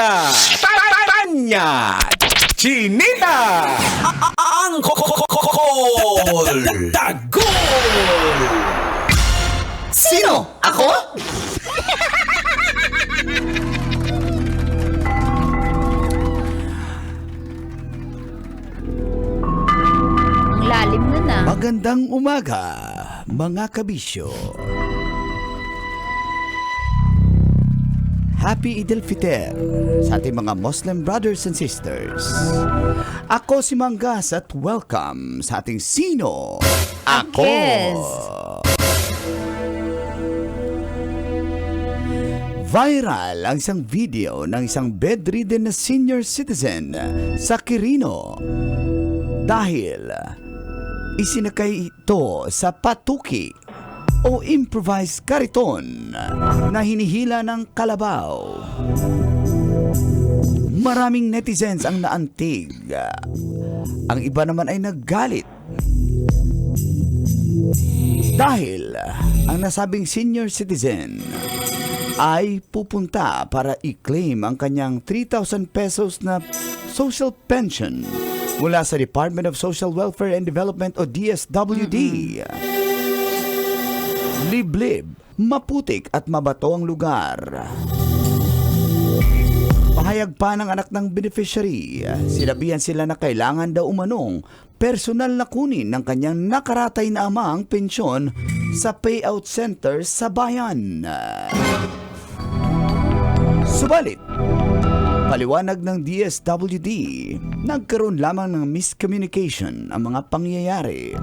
Tita Tanya Chinita Ang Tagol! Sino? Ako? Ang lalim nun ah. Magandang umaga, mga kabisyo. Happy Eid al-Fitr sa ating mga Muslim brothers and sisters. Ako si Manggas at welcome sa ating Sino? Ako! Yes. Viral ang isang video ng isang bedridden na senior citizen sa Quirino dahil isinakay ito sa patuki o improvised kariton na hinihila ng kalabaw. Maraming netizens ang naantig. Ang iba naman ay naggalit. Dahil ang nasabing senior citizen ay pupunta para i-claim ang kanyang 3,000 pesos na social pension mula sa Department of Social Welfare and Development o DSWD. Liblib, maputik at mabato ang lugar. Pahayag pa ng anak ng beneficiary, sinabihan sila na kailangan daw umanong personal na kunin ng kanyang nakaratay na ama ang pensyon sa payout center sa bayan. Subalit, paliwanag ng DSWD, nagkaroon lamang ng miscommunication ang mga pangyayari.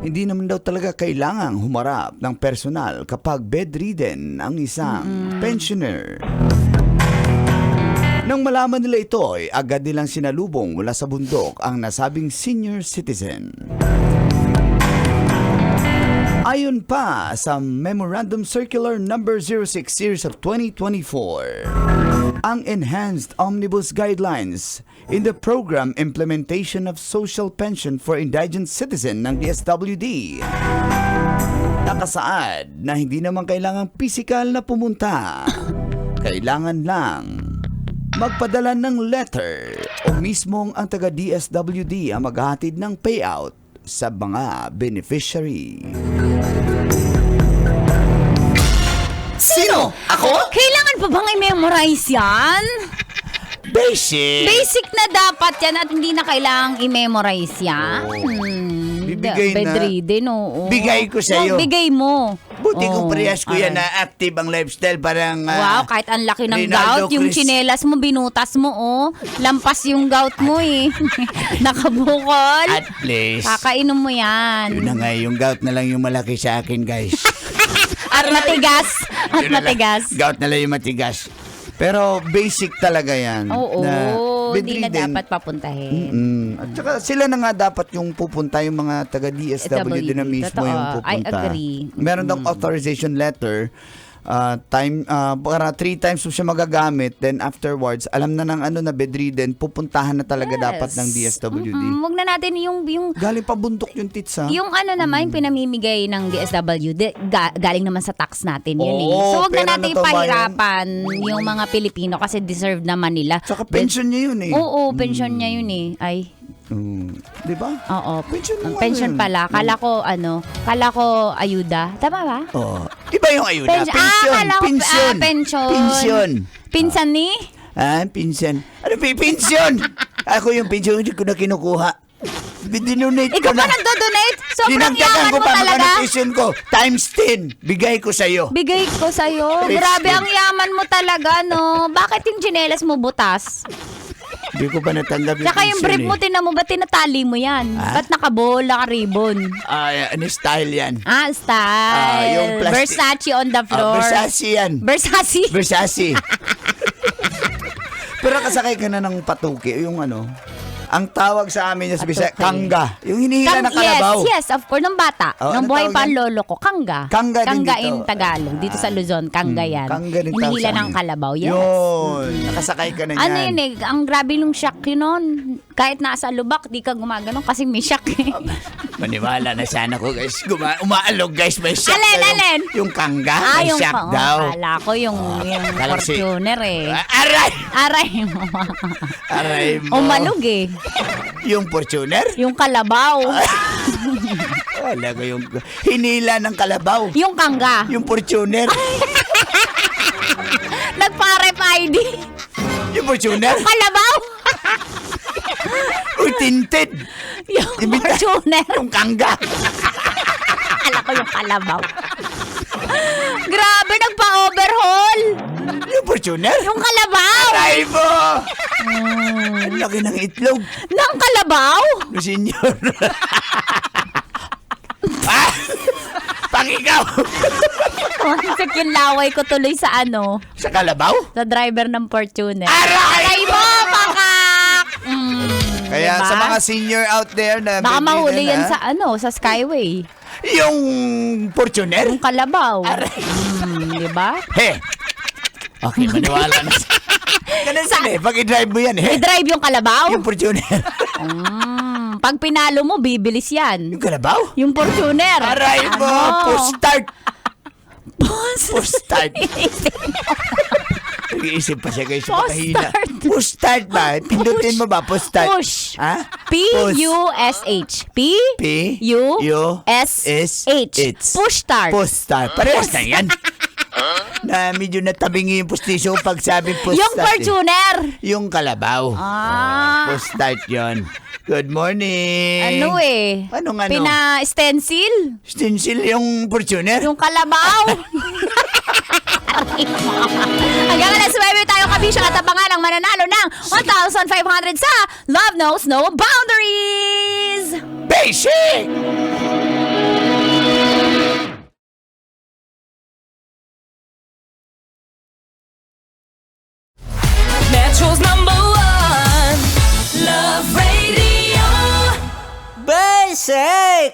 Hindi naman daw talaga kailangang humarap ng personal kapag bedridden ang isang pensioner. Nang malaman nila ito, ay agad nilang sinalubong mula sa bundok ang nasabing senior citizen. Ayon pa sa Memorandum Circular Number 06 Series of 2024, ang Enhanced Omnibus Guidelines in the Program Implementation of Social Pension for Indigent Citizen ng DSWD, nakasaad na hindi naman kailangang pisikal na pumunta. Kailangan lang magpadala ng letter o mismong ang taga-DSWD ang maghahatid ng payout sa mga beneficiary. Sino? Ako? Kailangan pa bang i-memorize yan? Basic! Basic na dapat yan at hindi na kailangang i-memorize yan. Bibigay na. Bedridden, oo. Bigay ko sa'yo. Bigay mo. Buti kung parehas ko yan Ay. na active ang lifestyle, parang... Wow, kahit ang laki ng Rinaldo gout, yung Cruz. tsinelas mo, binutas mo, oh. Lampas yung gout mo, eh. Nakabukol. At least, Kakainom mo yan. yun na nga, yung gout na lang yung malaki sa akin, guys. At matigas. At Yun na lang. matigas. Gout na lang yung matigas. Pero basic talaga yan. Oo, hindi na bedridden. dapat papuntahin. At saka sila na nga dapat yung pupunta, yung mga taga-DSWD na mismo Totoo. yung pupunta. I agree. Meron daw authorization letter, para 3 times mo siya magagamit, then afterwards, alam na ng na bedridden, pupuntahan na talaga dapat ng DSWD. Huwag na natin yung Galing pa bundok yung tits, ha? yung naman, yung pinamimigay ng DSWD, galing naman sa tax natin yun eh. Oo, So, huwag pera na natin na to, ipahirapan yung mga Pilipino kasi deserve naman nila. Saka pension niya yun, eh. Oo, pension niya yun eh. Ay, Di ba? oo. Pension mo Pension yun. pala. Kala ko ayuda. Tama ba? Oh. Iba yung ayuda. Pension. Kala ko Pension. pension. Pension. Pinsan ni? Pinsan. Ano pa yung pension? Ako yung pension, hindi ko na kinukuha. Dinonate ko Ikaw na. pa nagdo-donate? Sobrang Dinagdagan yaman ko mo pa talaga. mga pension ko. Times 10. Bigay ko sa'yo. Bigay ko sa'yo. Rich Grabe, kid. ang yaman mo talaga, no? Bakit yung tsinelas mo butas? Hindi ko pa natanggap yung Tsaka yung pension, brief mo, tinan mo, ba't tinatali mo yan? Ba't nakabola ka ribbon? Ano style yan? Style. Yung plastic. Versace on the floor. Versace yan. Versace? Versace. Pero kasakay ka na ng patuki. Yung ang tawag sa amin sa Bisaya, Patuki. kangga. Yung hinihila ng kalabaw. Yes, of course. Nung bata. Oh, nung ano buhay tawag pa ang yan? lolo ko. Kangga. Kangga din dito. in Tagalog. Dito sa Luzon, kangga yan. Kangga din tawag Hinihila sa ng amin. kalabaw. Yes. Yun. Nakasakay ka na yan. Ano yun eh, ang grabe nung shock yun nun. Kahit nasa lubak, di ka gumaganon kasi may shock eh. Maniwala na sana ko guys. Umaalog guys, may shock Alin, daw. alin? Yung kangga, may shock daw. Kala ko yung kala si- Fortuner eh. Aray! Aray mo. Aray mo. Umalog eh. Yung Fortuner? Yung kalabaw. Wala ko yung hinila ng kalabaw. Yung kangga. Yung Fortuner. Nagpa-rep ID. Yung Fortuner. Kalabaw. Uy, tinted. Yung Imbita- Fortuner. Yung kangga. Kala ko yung kalabaw. Grabe, nagpa-overhaul. Yung Fortuner. Yung kalabaw. Aray mo! Ang laki ng itlog. Ng kalabaw? No, senyor. Ah! Pakikaw! Tumansik yung laway ko tuloy sa Sa kalabaw? sa driver ng Fortuner. Aray mo, pakak! Kaya Diba? sa mga senior out there na Baka bibili mahuli na, yan sa Skyway. yung Fortuner? Yung kalabaw. Aray. Diba? He! Okay, maniwala na. Ganun sila eh. Pag i-drive mo yan, he. I-drive yung kalabaw? Yung Fortuner. Pag pinalo mo, bibilis yan. Yung kalabaw? Yung Fortuner. Aray mo! Post-start! Post-start! Nag-iisip pa siya guys. Post-start. Post-start ba? Pindutin mo ba? Post-start. Push. Ha? P-U-S-H. P-U-S-H. Push start. Post-start. Parehas na yan. Na medyo natabingi yung postisyo pag sabi post-start. Yung Fortuner. Yung kalabaw. Post-start yun. Good morning. Anong Pina-stencil? Stencil yung Fortuner? Yung kalabaw. Hanggang alas 9 tayo kabisyo at abangan ang mananalo ng 1,500 sa Love Knows No Boundaries! Basic! Metro's #1 Love Radio. Basic!